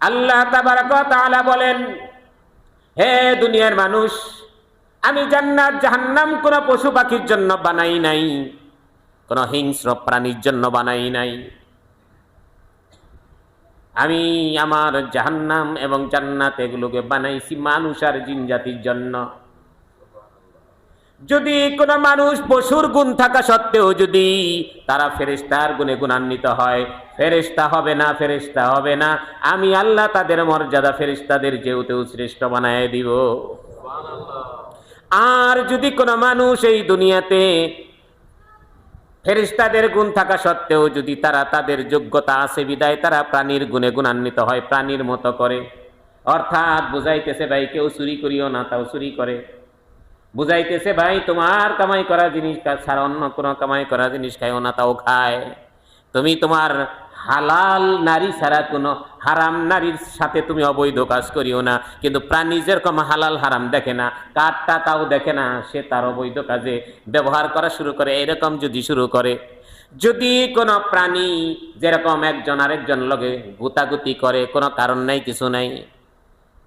আল্লাহ তাবারাক ওয়া তাআলা বলেন, হে দুনিয়ার মানুষ, আমি জান্নাত জাহান্নাম কোন পশু পাখির জন্য বানাই নাই, কোন হিংস্র প্রাণীর জন্য বানাই নাই। আমি আমার জাহান্নাম এবং জান্নাত এগুলোকে বানাইছি মানুষ আর জিন জাতির জন্য। যদি কোন মানুষ পশুর গুণ থাকা সত্ত্বেও যদি তারা ফেরেশতার গুণে গুণান্বিত হয়, ফেরেশতা হবে না, ফেরেশতা হবে না, আমি আল্লাহ তাদের মর্যাদা ফেরেশতাদের চেয়েও শ্রেষ্ঠ বানায় দিব। আর যদি কোন মানুষ এই দুনিয়াতে ফেরেশতাদের গুণ থাকা সত্ত্বেও যদি তারা তাদের যোগ্যতা আছে বিদায় তারা প্রাণীর গুণে গুণান্বিত হয়, প্রাণীর মতো করে, অর্থাৎ বুঝাইতেছে ভাই কেউ চুরি করিও না, তাও চুরি করে। বুঝাইতেছে ভাই তোমার কামাই করা জিনিস ছাড়া অন্য কোনো কামাই করা জিনিস খাইও না, তাও খায়। তুমি তোমার হালাল নারী ছাড়া কোনো হারাম নারীর সাথে তুমি অবৈধ কাজ করিও না। কিন্তু প্রাণী যেরকম হালাল হারাম দেখে না, কাঠটা তাও দেখে না, সে তার অবৈধ কাজে ব্যবহার করা শুরু করে। এরকম যদি শুরু করে, যদি কোনো প্রাণী যেরকম একজন আরেকজন লগে গুতাগুতি করে, কোনো কারণ নাই, কিছু নাই,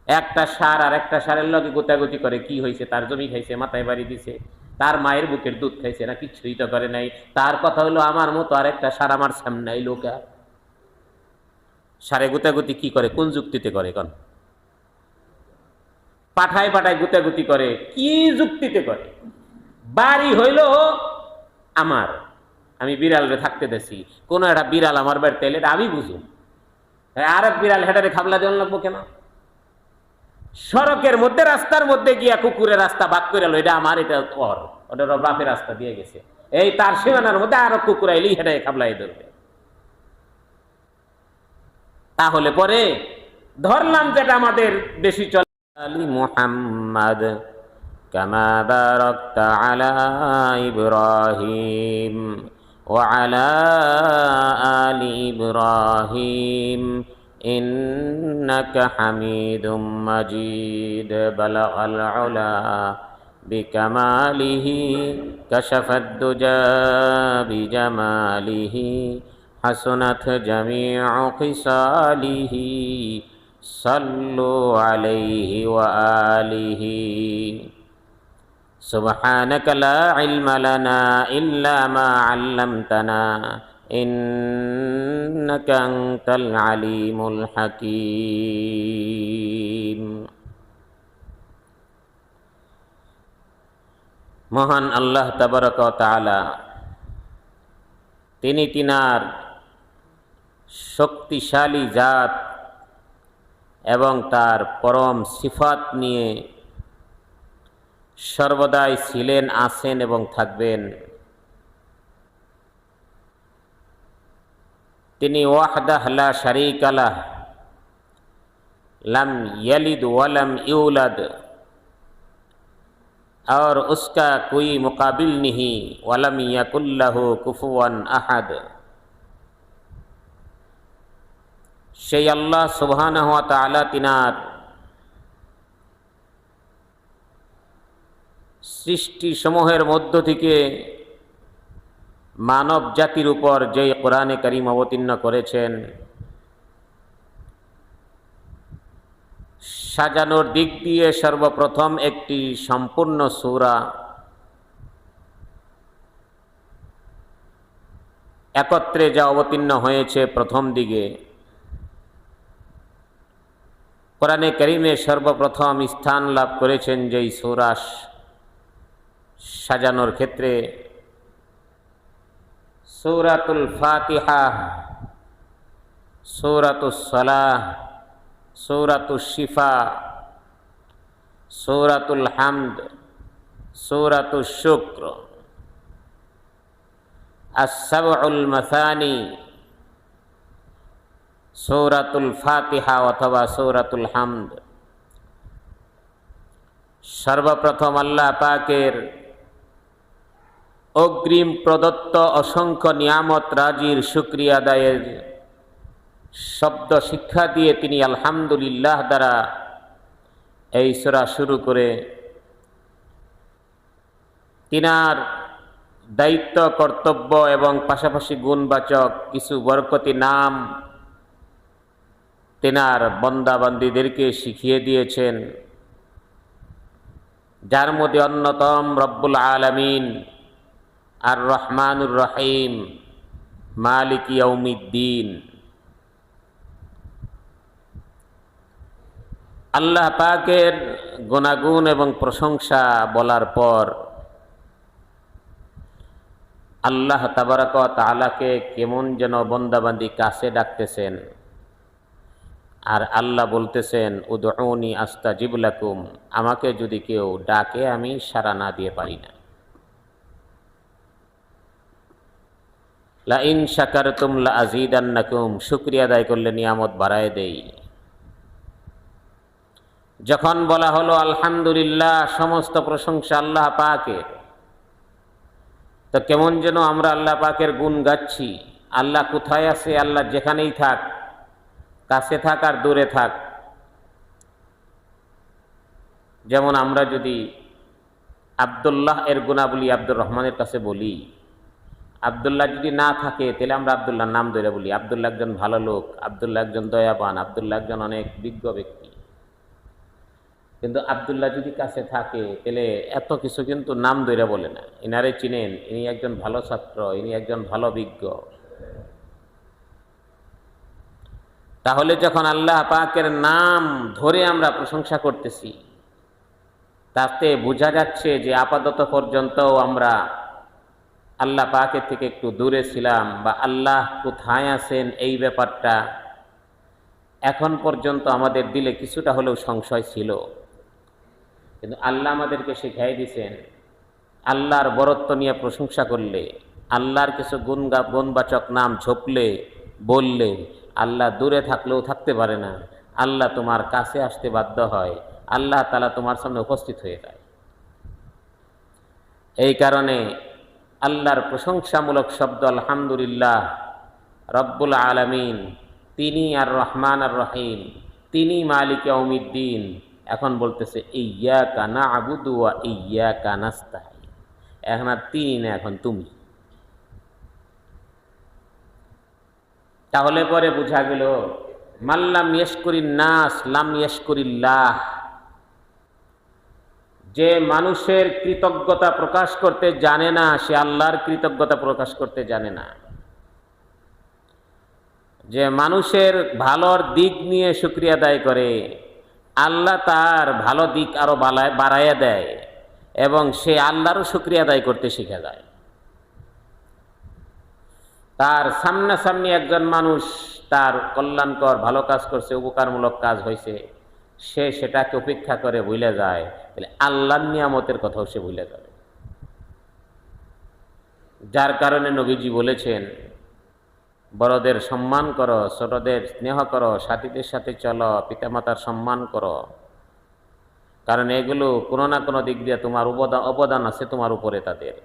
একটা সার আর একটা সারের লগে গোতাগুতি করে, কি হয়েছে? তার জমি খাইছে, মাথায় বাড়ি দিছে, তার মায়ের বুকের দুধ খাইছে না, কিছুই তো করে নাই। তার কথা হলো আমার মতো আর একটা সার আমার সামনে এই লোক সারে গুতাগুতি কি করে, কোন যুক্তিতে করে? কোন পাঠায় পাঠায় গুতাগুতি করে, কি যুক্তিতে করে? বাড়ি হইল আমার, আমি বিড়ালরে থাকতে দেছি, কোন একটা বিড়াল আমার বাড়িতে এলে আমি বুঝুন, আর এক বিড়াল হেটারে খাবলা দেওয়ান লাগবো কেন? সড়কের মধ্যে রাস্তার মধ্যে গিয়া কুকুরের রাস্তা ভাগ করে এলো, এটা আমার, এটা ওর, ওটা বাপের রাস্তা দিয়ে গেছে, এই তার সীমানার মধ্যে আরো কুকুর আইলি হেঁটে খাবলাই ধরবে। তাহলে পরে ধরলাম যেটা আমাদের বেশি চলে, আলী মুহাম্মাদ কামা বারাকতা আলা ইব্রাহিম ওয়া আলা আলি ইব্রাহিম ইন্নাকা হামিদুম মাজিদ বালাগাল উলা বিকামালিহি কাশাফাদ দুজা বিজামালিহি হাসনাত জামিউ খিসালিহি সাল্লু আলাইহি ওয়া আলিহি সুবহানাকা লা ইলমা লানা ইল্লা মা আল্লামতানা ইন্নাকা আনতাল আলিমুল হাকীম। মহান আল্লাহ তাবারক ওয়া তাআলা তিনি তিনার শক্তিশালী জাত এবং তার পরম সিফাত নিয়ে সর্বদাই ছিলেন, আছেন এবং থাকবেন। তিনি ওয়াহদাহ লা শারীকা লাহ, लम यलिद वलम यूलद, और उसका कोई मुकाबिल नहीं, वलम यकुल लहू कुफुवन अहद। সেই আল্লাহ সুবহানাহু ওয়া তাআলা তিনার সৃষ্টি সমূহের মধ্য থেকে মানব জাতির উপর যে কোরআনে কারীম অবতীর্ণ করেছেন, সাজানোর দিক দিয়ে সর্বপ্রথম একটি সম্পূর্ণ সূরা, একত্রে যা অবতীর্ণ হয়েছে প্রথম দিকে, কোরআনে কারীমে সর্বপ্রথম স্থান লাভ করেছেন যেই সূরা সাজানোর ক্ষেত্রে, সূরাতুল ফাতিহা, সূরাতুস সালাহ, সূরাতুশ শিফা, সূরাতুল হামদ, সূরাতুশ শুকর, আস-সাবউল মাসানি, সূরাতুল ফাতিহা অথবা সূরাতুল হামদ। সর্বপ্রথম আল্লাহ পাকের অগ্রিম প্রদত্ত অসংখ্য নিয়ামত রাজির শুকরিয়া আদায়ের শব্দ শিক্ষা দিয়ে তিনি আলহামদুলিল্লাহ দ্বারা এই সূরা শুরু করে তিনার দায়িত্ব, কর্তব্য এবং পাশাপাশি গুণবাচক কিছু বরকতি নাম তেনার বন্দাবান্দীদেরকে শিখিয়ে দিয়েছেন, যার মধ্যে অন্যতম রব্বুল আলামিন আর রহমানুর রহিম মালিক ইয়াউমিদ্দিন। আল্লাহ পাকের গুণাগুণ এবং প্রশংসা বলার পর আল্লাহ তাবারাক ওয়া তাআলাকে কেমন যেন বন্দাবান্দি কাছে ডাকতেছেন, আর আল্লাহ বলতেছেন উদউনি আস্তাজিব লাকুম, আমাকে যদি কেউ ডাকে আমি সাড়া না দিয়ে পারি না। লা ইন শাকারতুম লা আযীদান্নাকুম, শুকরিয়া আদায় করলে নিয়ামত বাড়ায় দেই। যখন বলা হলো আলহামদুলিল্লাহ, সমস্ত প্রশংসা আল্লাহ পাকের, তো কেমন যেন আমরা আল্লাহ পাকের গুণ গাচ্ছি। আল্লাহ কোথায় আছে? আল্লাহ যেখানেই থাক, কাছে থাক আর দূরে থাক। যেমন আমরা যদি আব্দুল্লাহ এর গুণাবলী আব্দুর রহমানের কাছে বলি, আব্দুল্লাহ যদি না থাকে তাহলে আমরা আব্দুল্লাহর নাম ধরে বলি, আব্দুল্লাহ একজন ভালো লোক, আব্দুল্লাহ একজন দয়াবান, আব্দুল্লাহ একজন অনেক বিজ্ঞ ব্যক্তি। কিন্তু আব্দুল্লাহ যদি কাছে থাকে তাহলে এত কিছু কিন্তু নাম ধরে বলে না, ইনারে চিনেন, ইনি একজন ভালো ছাত্র, ইনি একজন ভালো বিজ্ঞ। তাহলে যখন আল্লাহ পাকের নাম ধরে আমরা প্রশংসা করতেছি, তাতে বোঝা যাচ্ছে যে আপাতত পর্যন্ত আমরা আল্লাহ পাকের থেকে একটু দূরে ছিলাম, বা আল্লাহ কোথায় আছেন এই ব্যাপারটা এখন পর্যন্ত আমাদের দিলে কিছুটা হলেও সংশয় ছিল। কিন্তু আল্লাহ আমাদেরকে শিখাই দিয়েছেন, আল্লাহর বরত্ব নিয়ে প্রশংসা করলে, আল্লাহর কিছু গুণবাচক নাম ঝোপলে বললে, আল্লাহ দূরে থাকলেও থাকতে পারে না, আল্লাহ তোমার কাছে আসতে বাধ্য হয়, আল্লাহ তাআলা তোমার সামনে উপস্থিত হয়ে যায়। এই কারণে আল্লাহর প্রশংসামূলক শব্দ আলহামদুলিল্লাহ রব্বুল আলামিন, তিনি আর রহমান আর রহিম, তিনি মালিক ইয়াউমিদ্দিন। এখন বলতেছে ইয়্যাকা না'বুদু ওয়া ইয়্যাকা নাস্তাঈন, এখন আর তিনি না, এখন তুমি। তাহলে পরে বোঝা গেল মাল্লাম ইয়াশকুরিন নাস লাম ইয়াশকুরিল্লাহ, যে মানুষের কৃতজ্ঞতা প্রকাশ করতে জানে না, সে আল্লাহর কৃতজ্ঞতা প্রকাশ করতে জানে না। যে মানুষের ভালোর দিক নিয়ে শুকরিয়া আদায় করে, আল্লাহ তার ভালো দিক আরো বাড়াইয়া দেয় এবং সে আল্লাহরও শুকরিয়া আদায় করতে শিখে যায়। তার সামনাসামনি একজন মানুষ তার কল্যাণকর ভালো কাজ করছে, উপকারমূলক কাজ হয়েছে, সে সেটাকে উপেক্ষা করে ভুলে যায়, তাহলে আল্লাহর নিয়ামতের কথাও সে ভুলে যাবে। যার কারণে নবীজি বলেছেন, বড়দের সম্মান করো, ছোটদের স্নেহ করো, সাথীদের সাথে চলো, পিতামাতার সম্মান করো, কারণ এগুলো কোনো না কোনো দিক দিয়ে তোমার অবদান আছে তোমার উপরে তাদের।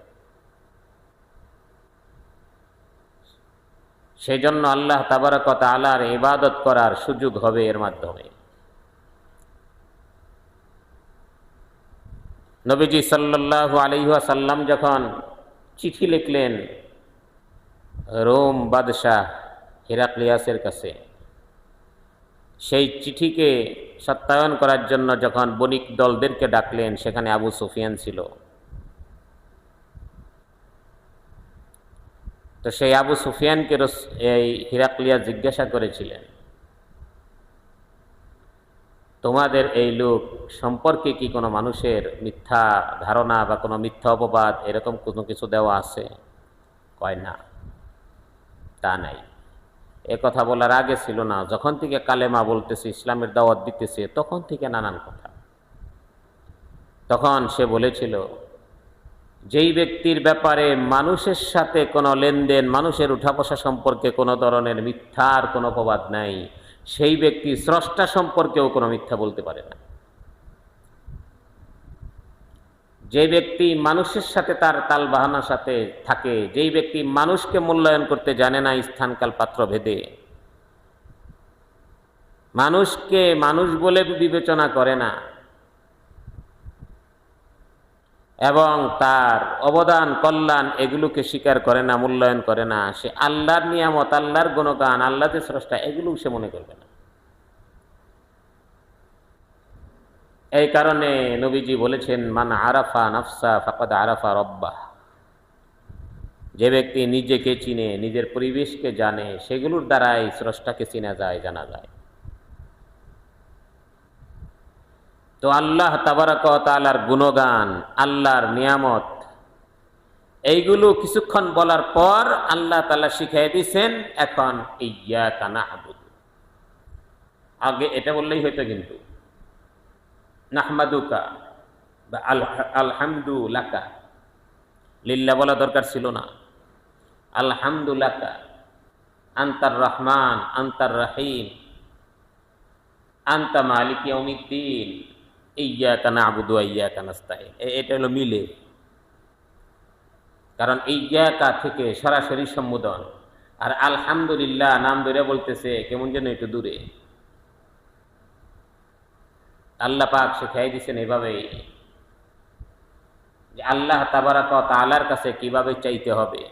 সেই জন্য আল্লাহ তাবারক ওয়া তাআলার ইবাদত করার সুযোগ হবে এর মাধ্যমে। নবীজি সাল্লাল্লাহু আলাইহি ওয়াসাল্লাম যখন চিঠি লিখলেন রোম বাদশাহ হিরাক্লিয়াসের কাছে, সেই চিঠিকে সত্যায়ন করার জন্য যখন বণিক দলদেরকে ডাকলেন, সেখানে আবু সুফিয়ান ছিল। তো সেই আবু সুফিয়ানকে এই হিরাক্লিয়াস জিজ্ঞাসা করেছিলেন, তোমাদের এই লোক সম্পর্কে কি কোনো মানুষের মিথ্যা ধারণা বা কোনো মিথ্যা অপবাদ এরকম কোনো কিছু দেওয়া আছে? কয় না, তা নাই। এ কথা বলার আগে ছিল না, যখন থেকে কালেমা বলতেছে, ইসলামের দাওয়াত দিতেছে, তখন থেকে নানান কথা। তখন সে বলেছিল, যেই ব্যক্তির ব্যাপারে মানুষের সাথে কোনো লেনদেন, মানুষের উঠা বসা সম্পর্কে কোনো ধরনের মিথ্যার কোনো অপবাদ নাই, সেই ব্যক্তি স্রষ্টা সম্পর্কেও কোনো মিথ্যা বলতে পারে না। যে ব্যক্তি মানুষের সাথে তার তাল বাহানার সাথে থাকে, যেই ব্যক্তি মানুষকে মূল্যায়ন করতে জানে না স্থানকাল পাত্র ভেদে, মানুষকে মানুষ বলে বিবেচনা করে না এবং তার অবদান কল্যাণ এগুলোকে স্বীকার করে না, মূল্যায়ন করে না, সে আল্লাহর নিয়ামত, আল্লাহর গুণগান, আল্লাহ যে স্রষ্টা, এগুলোও সে মনে করবে না। এই কারণে নবীজি বলেছেন, মান আরাফা নাফসা ফাকাদ আরাফা রব্বাহ। যে ব্যক্তি নিজেকে চিনে, নিজের পরিবেশকে জানে, সেগুলোর দ্বারাই স্রষ্টাকে চিনা যায়, জানা যায়। তো আল্লাহ তাবারাক ওয়া তাআলার গুণগান, আল্লাহর নিয়ামত, এইগুলো কিছুক্ষণ বলার পর আল্লাহ তাআলা শিখিয়ে দিয়েছেন, এখন ইয়্যাকা না'বুদু। আগে এটা বললেই হয়তো, কিন্তু নাহমাদুকা বা আলহামদু লাকা, লিল্লাহ বলা দরকার ছিল না। আলহামদু লাকা, আনতার রহমান, আনতার রহিম, আনতা মালিক ইয়াউমিদ্দিন, ইয়্যাকা না'বুদু ওয়া ইয়্যাকা নাস্তাঈন। এটা হলো মিলে, কারণ ইয়্যাকা থেকে সরাসরি সম্বোধন, আর আলহামদুলিল্লাহ নাম ধরে বলতেছে কেমন যেন একটু দূরে। আল্লাহ পাক শিখাই দিয়েছেন এভাবে যে আল্লাহ তাবারাক ওয়া তাআলার কাছে কিভাবে চাইতে হবে,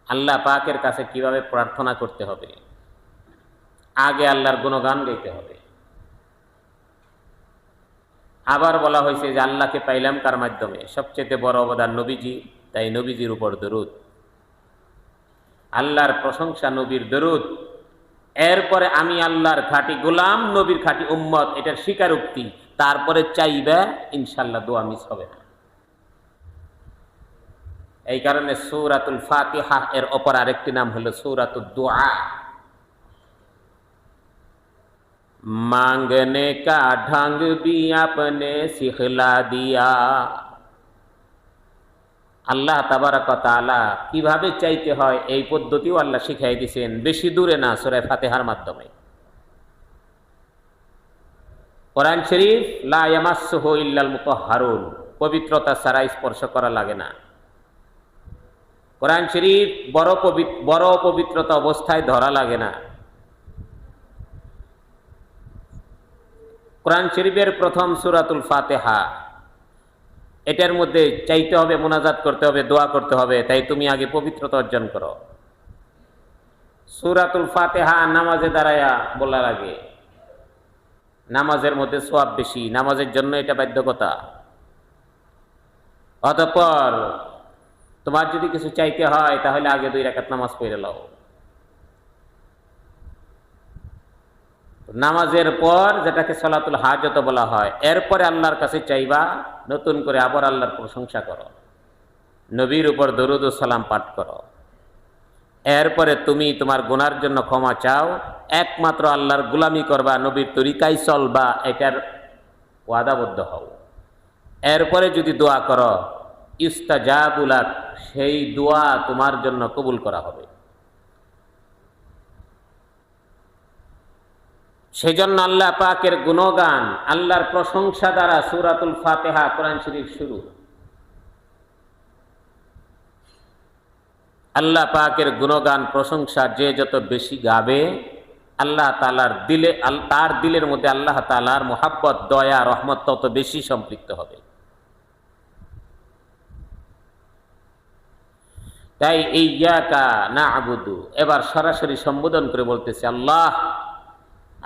আল্লাহ পাকের কাছে কিভাবে প্রার্থনা করতে হবে। আগে আল্লাহর গুণগান গাইতে হবে। আবার বলা হয়েছে যে আল্লাহকে পাইলাম কার মাধ্যমে? সবচেয়ে বড় অবদান নবীজি, তাই নবীজির উপর দরুদ। আল্লাহর প্রশংসা, নবীর দরুদ। এরপরে আমি আল্লাহর খাঁটি গোলাম, নবীর খাঁটি উম্মত, এটার স্বীকারোক্তি। তারপরে চাইবে, ইনশাআল্লাহ দোয়া মিস হবে না। এই কারণে সূরাতুল ফাতিহা এর অপর আরেকটি নাম হলো সূরাতুদ দুআ। मांगने का ढंग भी आपने सिखला दिया। আল্লাহ তাবারাক ওয়া তাআলা কিভাবে চাইতে হয় এই পদ্ধতিও আল্লাহ শিখাই দিয়েছেন, বেশি দূরে না, সূরা ফাতিহার মাধ্যমে। কোরআন শরীফ লা ইয়ামাসসুহু ইল্লাল মুতাহহারুন, পবিত্রতা ছাড়া স্পর্শ করা লাগে না। কোরআন শরীফ বড় পবিত্রতা অবস্থায় ধরা লাগে না। কোরআন শরীফের প্রথম সূরাতুল ফাতিহা, এটার মধ্যে চাইতে হবে, মুনাজাত করতে হবে, দোয়া করতে হবে। তাই তুমি আগে পবিত্রতা অর্জন করো। সূরাতুল ফাতিহা নামাজে দাঁড়ায়া বলা লাগে, নামাজের মধ্যে সওয়াব বেশি, নামাজের জন্য এটা বাধ্যকতা। অতঃপর তোমার যদি কিছু চাইতে হয় তাহলে আগে 2 রাকাত নামাজ পড়ে নাও। নামাজের পর, যেটাকে সালাতুল হাজত বলা হয়, এরপরে আল্লাহর কাছে চাইবা, নতুন করে আবার আল্লাহর প্রশংসা করো, নবীর উপর দরুদ ও সালাম পাঠ করো। এরপরে তুমি তোমার গুনার জন্য ক্ষমা চাও, একমাত্র আল্লাহর গোলামি করবা, নবীর তরিকায় চলবা, এটার ওয়াদাবদ্ধ হও। এরপরে যদি দোয়া করো, ইস্তাজাবু লাক, সেই দোয়া তোমার জন্য কবুল করা হবে। সেজন্য আল্লাহ পাকের গুণগান, আল্লাহর প্রশংসা দ্বারা সূরাতুল ফাতিহা কোরআন শরীফ শুরু। আল্লাহ পাকের গুণগান, প্রশংসা যে যত বেশি গাবে, আল্লাহ তাআলার দিলে, তার দিলের মধ্যে আল্লাহ তাআলার মুহাব্বত, দয়া, রহমত তত বেশি সম্পৃক্ত হবে। তাই ইয়্যাকা না'বুদু এবার সরাসরি সম্বোধন করে বলতেছে, আল্লাহ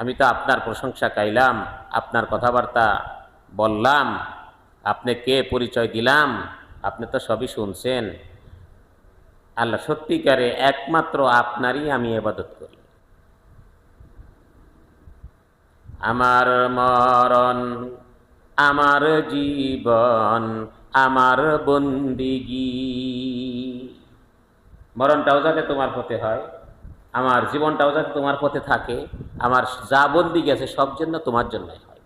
আমি তো আপনার প্রশংসা গাইলাম, আপনার কথাবার্তা বললাম, আপনি কে পরিচয় দিলাম, আপনি তো সবই শুনছেন। আল্লাহ সত্যিকারে একমাত্র আপনারই আমি ইবাদত করি। আমার মরণ, আমার জীবন, আমার বন্দিগি, মরণটাও যাতে তোমার পথে হয়, আমার জীবনটাও যাতে তোমার পথে থাকে, আমার যা বন্দি গেছে সব জন্য তোমার জন্যই হয়।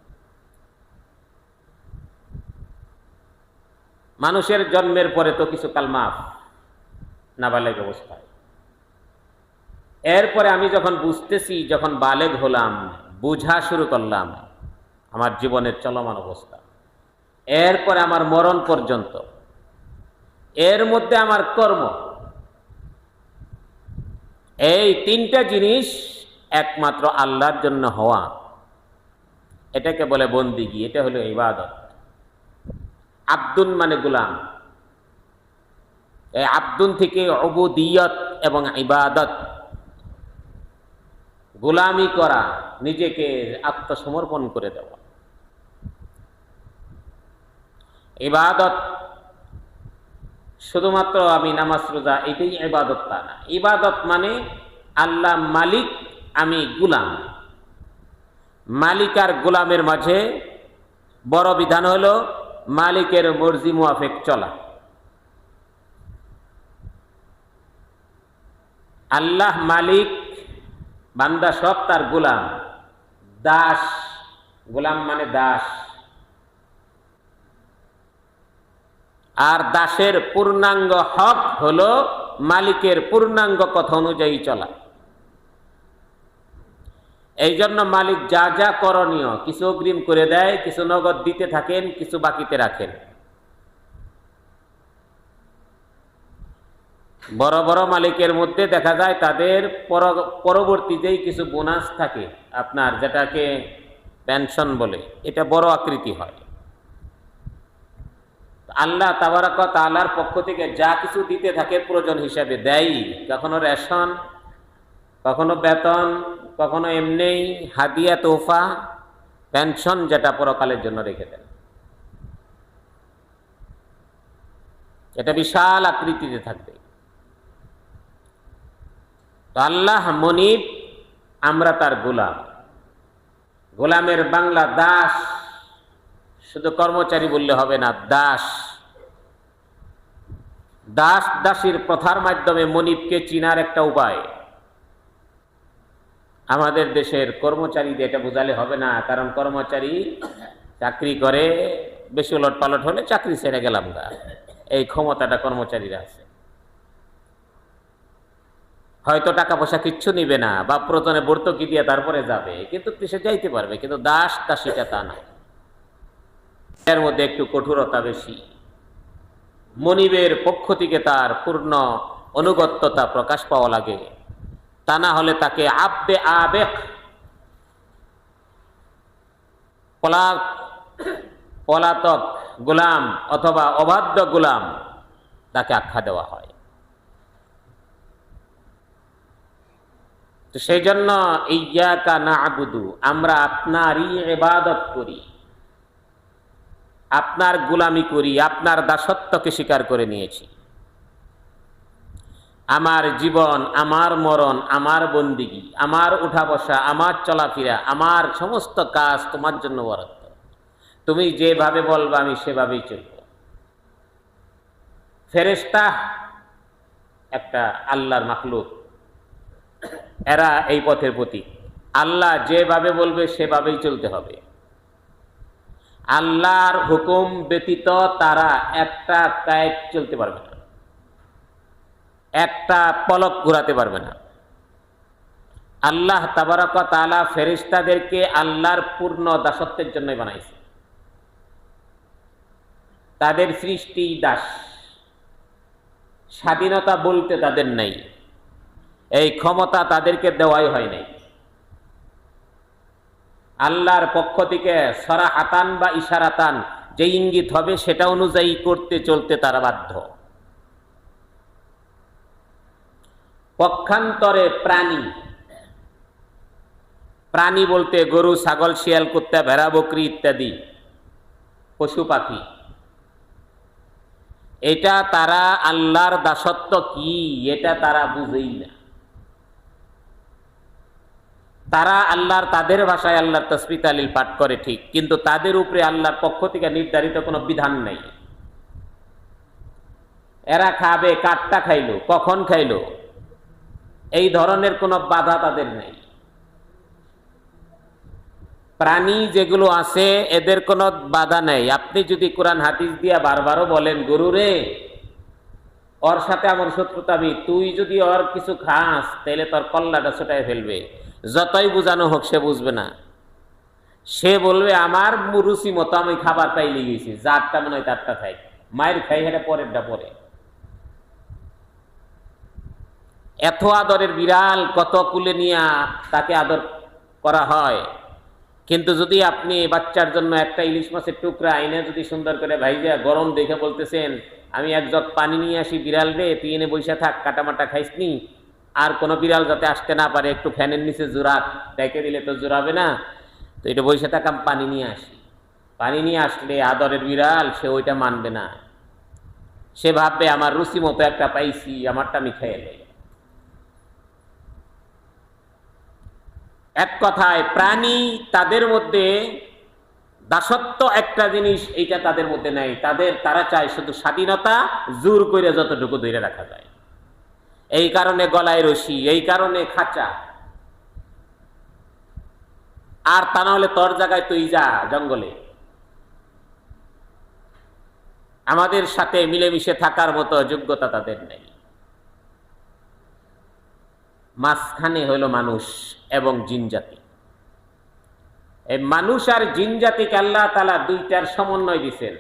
মানুষের জন্মের পরে তো কিছু কাল মাফ, নাবালেগ অবস্থায়। এরপরে আমি যখন বুঝতেছি, যখন বালেগ হলাম, বুঝা শুরু করলাম, আমার জীবনের চলমান অবস্থা, এরপরে আমার মরণ পর্যন্ত, এর মধ্যে আমার কর্ম, এই 3টা জিনিস একমাত্র আল্লাহর জন্য হওয়া, এটাকে বলে বন্দিগি, এটা হলো ইবাদত। আব্দুন মানে গোলাম, এই আব্দুন থেকে উবুদিয়ত এবং ইবাদত, গোলামি করা, নিজেকে আত্মসমর্পণ করে দেওয়া। ইবাদত শুধুমাত্র আমি নামাজ রোজা এটাই ইবাদত তা না। ইবাদত মানে আল্লাহ মালিক, আমি গুলাম। মালিক আর গুলামের মাঝে বড় বিধান হলো মালিকের মর্জি মুআফিক চলা। আল্লাহ মালিক, বান্দা সব তার গোলাম। দাস, গোলাম মানে দাস। আর দাসের পূর্ণাঙ্গ হক হলো মালিকের পূর্ণাঙ্গ কথা অনুযায়ী চলা। এই জন্য মালিক যা যা করণীয়, কিছু অগ্রিম করে দেয়, কিছু নগদ দিতে থাকেন, কিছু বাকিতে রাখেন। বড় বড় মালিকের মধ্যে দেখা যায় তাদের পরবর্তীতেই কিছু বোনাস থাকে, আপনার যেটাকে পেনশন বলে, এটা বড় আকৃতি হয়। আল্লাহ তাবারাক ওয়া তাআলার পক্ষ থেকে যা কিছু দিতে থাকে প্রয়োজন হিসাবে দেয়, কখনো রেশন, কখনো বেতন, কখনো এমনি হাদিয়া তোহফা, পেনশন যেটা পরকালের জন্য রেখে দেন। এটা বিশাল আকৃতিতে থাকবে। তো আল্লাহ মনিব, আমরা তার গোলাম। গোলামের বাংলা দাস, শুধু কর্মচারী বললে হবে না, দাস। দাস দাসীর প্রথার মাধ্যমে মনিবকে চিনার একটা উপায়। আমাদের দেশের কর্মচারীদের এটা বোঝালে হবে না, কারণ কর্মচারী চাকরি করে, বেশি উলট পালট হলে চাকরি ছেড়ে গেলাম গা, এই ক্ষমতাটা কর্মচারীরা আছে। হয়তো টাকা পয়সা কিচ্ছু নিবে না, বা প্রয়োজনে ভর্তুকি দিয়ে তারপরে যাবে, কিন্তু সে যাইতে পারবে। কিন্তু দাস দাসীটা তা না, এর মধ্যে একটু কঠোরতা বেশি। মনিবের পক্ষ থেকে তার পূর্ণ অনুগত্যতা প্রকাশ পাওয়া লাগে, তা না হলে তাকে আব্দে আবেক, পলাতক গোলাম অথবা অবাধ্য গোলাম তাকে আখ্যা দেওয়া হয়। তো সেই জন্য ইয়্যাকা না'বুদু, আমরা আপনারই ইবাদত করি, আপনার গোলামি করি, আপনার দাসত্বকে স্বীকার করে নিয়েছি। আমার জীবন, আমার মরণ, আমার বন্দিগি, আমার উঠা বসা, আমার চলাফেরা, আমার সমস্ত কাজ তোমার জন্য বরাদ্দ। তুমি যেভাবে বলবা আমি সেভাবেই চলব। ফেরেশতা একটা আল্লাহর মাখলুক, এরা এই পথের প্রতীক। আল্লাহ যেভাবে বলবে সেভাবেই চলতে হবে। আল্লাহর হুকুম ব্যতীত তারা একটা কায়েত চলতে পারবে না, একটা পলক ঘোরাতে পারবে না। আল্লাহ তাবারাক ওয়া তাআলা ফেরেশতাদেরকে আল্লাহর পূর্ণ দাসত্বের জন্যই বানাইছে। তাদের সৃষ্টি দাস, স্বাধীনতা বলতে তাদের নাই, এই ক্ষমতা তাদেরকে দেওয়াই হয় নাই। আল্লাহর পক্ষ থেকে সরাহাতান বা ইশারাতান যে ইঙ্গিত হবে সেটা অনুযায়ী করতে চলতে তারা বাধ্য। পক্ষান্তরে প্রাণী, প্রাণী বলতে গরু, ছাগল, শিয়াল, কুত্তা, ভেড়া, বকরি ইত্যাদি পশু পাখি, এটা তারা আল্লাহর দাসত্ব কি এটা তারা বুঝেই না। তারা আল্লাহর, তাদের ভাষায় আল্লাহর তাসবিহ তাহলিল পাঠ করে ঠিক, কিন্তু তাদের উপরে আল্লাহর পক্ষ থেকে নির্ধারিত কোনো বিধান নেই। এরা খাবে, কাঠটা খাইলো, কখন খাইলো, এই ধরনের কোনো বাধা তাদের নেই। প্রাণী যেগুলো আছে এদের কোনো বাধা নেই। আপনি যদি কোরআন হাদিস দিয়া বারবারও বলেন, গরু রে ওর সাথে আমার শত্রুতাবি, তুই যদি ওর কিছু খাস তাহলে তোর কল্লাটা ছোটায় ফেলবে, যতই বোঝানো হোক সে বুঝবে না। সে বলবে আমার রুচি মতো আমি খাবার পাইলে গেছি, যারটা মনে হয় তারটা খাই, মায়ের খাই হেটা পরেরটা পরে। এত আদরের বিড়াল, কত কুলে নিয়ে তাকে আদর করা হয়, কিন্তু যদি আপনি বাচ্চার জন্য একটা ইলিশ মাছের টুকরা এনে যদি সুন্দর করে ভাইজা গরম দেখে বলতেছেন আমি এক জগ পানি নিয়ে আসি, বিড়াল রে তুই এনে বৈশা থাক, কাটামাটা খাইসনি, আর কোনো বিড়াল যাতে আসতে না পারে, একটু ফ্যানের নিচে জোরাক, ডেকে দিলে তো জোরাবে না, তো এটা বৈশা থাক, আমি পানি নিয়ে আসি। পানি নিয়ে আসলে আদরের বিড়াল, সে ওইটা মানবে না। সে ভাববে আমার রুচি মতো একটা পাইছি, আমারটা আমি খেয়ে নেই। এক কথায় প্রাণী, তাদের মধ্যে দাসত্ব একটা জিনিস, এইটা তাদের মধ্যে নাই। তারা চায় শুধু স্বাধীনতা, জোর করে যতটুকু ধরে রাখা যায়। এই কারণে গলায় রশি, এই কারণে খাঁচা। আর তা না হলে তোর জায়গায় তুই যা জঙ্গলে। আমাদের সাথে মিলেমিশে থাকার মতো যোগ্যতা তাদের নেই। মাঝখানে হইল মানুষ এবং জিন জাতি। এই মানুষ আর জিন জাতিকে আল্লাহ তাআলা দুইটার সমন্বয় দিয়েছেন।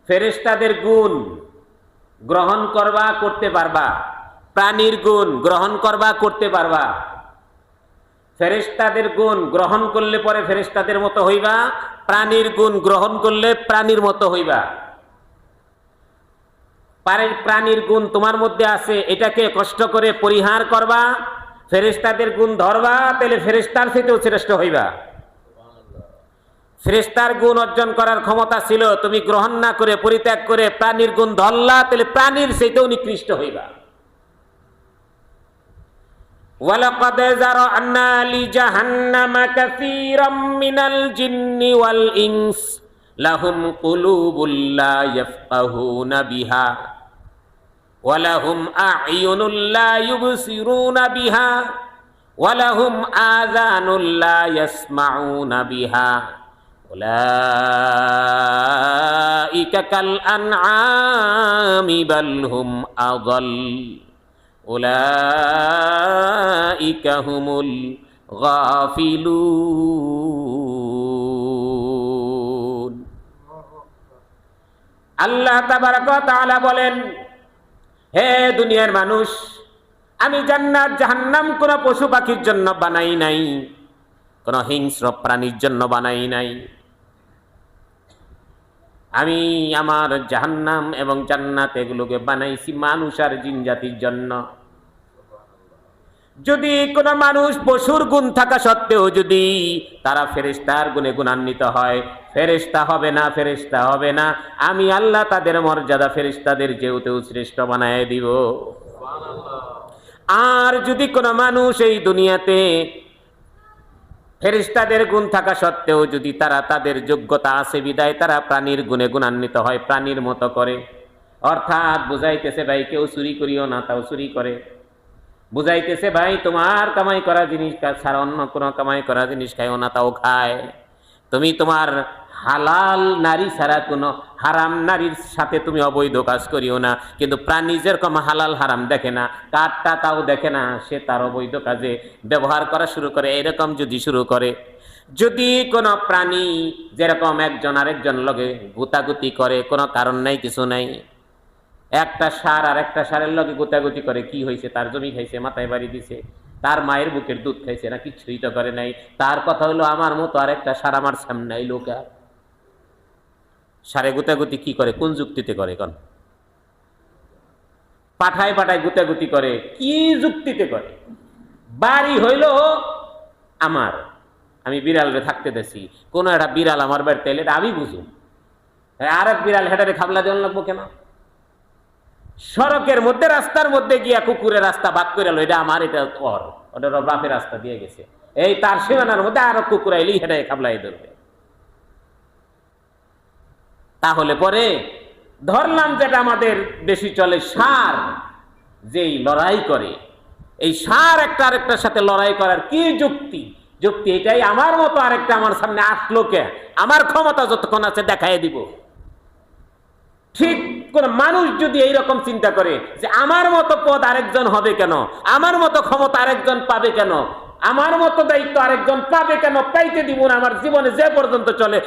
ফেরেশতাদের গুণ গ্রহণ করবা, করতে পারবা। প্রাণীর গুণ গ্রহণ করবা, করতে পারবা। ফেরেশতাদের গুণ গ্রহণ করলে পরে ফেরেশতাদের মতো হইবা, প্রাণীর গুণ গ্রহণ করলে প্রাণীর মতো হইবা। প্রাণীর গুণ তোমার মধ্যে আছে, এটাকে কষ্ট করে পরিহার করবা। ফেরেশতাদের গুণ ধরবা, তাহলে ফেরেশতার চেয়েও শ্রেষ্ঠ হইবা। ফেরেশতার গুণ অর্জন করার ক্ষমতা ছিল, তুমি গ্রহণ না করে পরিত্যাগ করে প্রাণীর গুণ ধরলা, তাহলে প্রাণীর চেয়েও নিকৃষ্ট হইবা। ওয়ালাকাদ যারা'না লিজাহান্নামা কাসীরাম মিনাল জিন্নি ওয়াল ইনস লাহুম কুলুবুল লা ইয়াফকাহুনা বিহা ওয়া লাহুম আ'য়ুনুল লা ইউবসিরুনা বিহা ওয়া লাহুম আযানুল লা ইয়াসমাউনা বিহা উলাইকা কাল আন'আমি বাল হুম আযাল উলাইকা হুমুল গাফিলুন। আল্লাহ তাবারক ওয়া তাআলা বলেন, হে দুনিয়ার মানুষ, আমি জান্নাত জাহান্নাম কোন পশু পাখির জন্য বানাই নাই, কোন হিংস্র প্রাণীর জন্য বানাই নাই। আমি আমার জাহান্নাম এবং জান্নাত এগুলোকে বানাইছি মানুষ আর জিন জাতির জন্য। যদি কোন মানুষ পশুর গুণ থাকা সত্ত্বেও যদি তারা ফেরেশতার গুণে গুণান্বিত হয়, ফেরেশতা হবে না, ফেরেশতা হবে না। আমি আল্লাহ তাদের মর্যাদা ফেরেশতাদের চেয়েও শ্রেষ্ঠ বানায় দিব। আর যদি কোন মানুষ এই দুনিয়াতে ফেরেশতাদের গুণ থাকা সত্ত্বেও যদি তাদের যোগ্যতা আছে বিদায় তারা প্রাণীর গুণে গুণান্বিত হয়, প্রাণীর মতো করে, অর্থাৎ বুঝাইতেছে ভাই কেউ চুরি করিও না, তাও চুরি করে। বুঝাইতেছে ভাই তোমার কামাই করা জিনিস ছাড়া অন্য কোনো কামাই করা জিনিস খাইও না, তাও খায়। তুমি তোমার হালাল নারী ছাড়া কোনো হারাম নারীর সাথে তুমি অবৈধ কাজ করিও না। কিন্তু প্রাণী যেরকম হালাল হারাম দেখে না, কাঠটা তাও দেখে না, সে তার অবৈধ কাজে ব্যবহার করা শুরু করে। এরকম যদি শুরু করে, যদি কোনো প্রাণী যেরকম একজন আরেকজন লগে গুতাগুতি করে, কোনো কারণ নাই, কিছু নাই, একটা সার আর একটা সারের লগে গুতাগুতি করে, কি হয়েছে? তার জমি খাইছে, মাথায় বাড়ি দিছে, তার মায়ের বুকের দুধ খাইছে না, কিছুই তো করে নাই। তার কথা হলো আমার মতো আর একটা সার আমার সামনে এই লোক সারে গুতাগুতি কি করে, কোন যুক্তিতে করে? কোন পাঠায় পাঠায় গুতাগুতি করে, কি যুক্তিতে করে? বাড়ি হইল আমার, আমি বিড়ালরে থাকতে দেছি, কোন একটা বিড়াল আমার বাড়িতে এলে আমি বুঝুম, আর এক বিড়াল হেটারে খাবলা দেওয়ান লাগবো কেন? সড়কের মধ্যে রাস্তার মধ্যে গিয়া কুকুরের রাস্তা ভাগ করে এলো, এটা আমার, এটা ওর, ওটা বাপের রাস্তা দিয়ে গেছে, এই তার সীমানার মধ্যে আরো কুকুর আইলি হেটাই খাবলাই ধরবে। তাহলে পরে ধরলাম যেটা আমাদের বেশি চলে, ষাঁড় যেই লড়াই করে, এই ষাঁড় একটা আরেকটার সাথে লড়াই করার কি যুক্তি? যুক্তি এটাই, আমার মতো আরেকটা আমার সামনে আসলো কে, আমার ক্ষমতা যতক্ষণ আছে দেখাই দিব। ঠিক কোন মানুষ যদি এইরকম চিন্তা করে যে আমার মতো পদ আরেকজন হবে কেন, আমার মতো ক্ষমতা আরেকজন পাবে কেন, আমার মতো দায়িত্ব আরেকজন পাবে কেন, পাইতে দিব না, আমার জীবনে যে পর্যন্ত চলে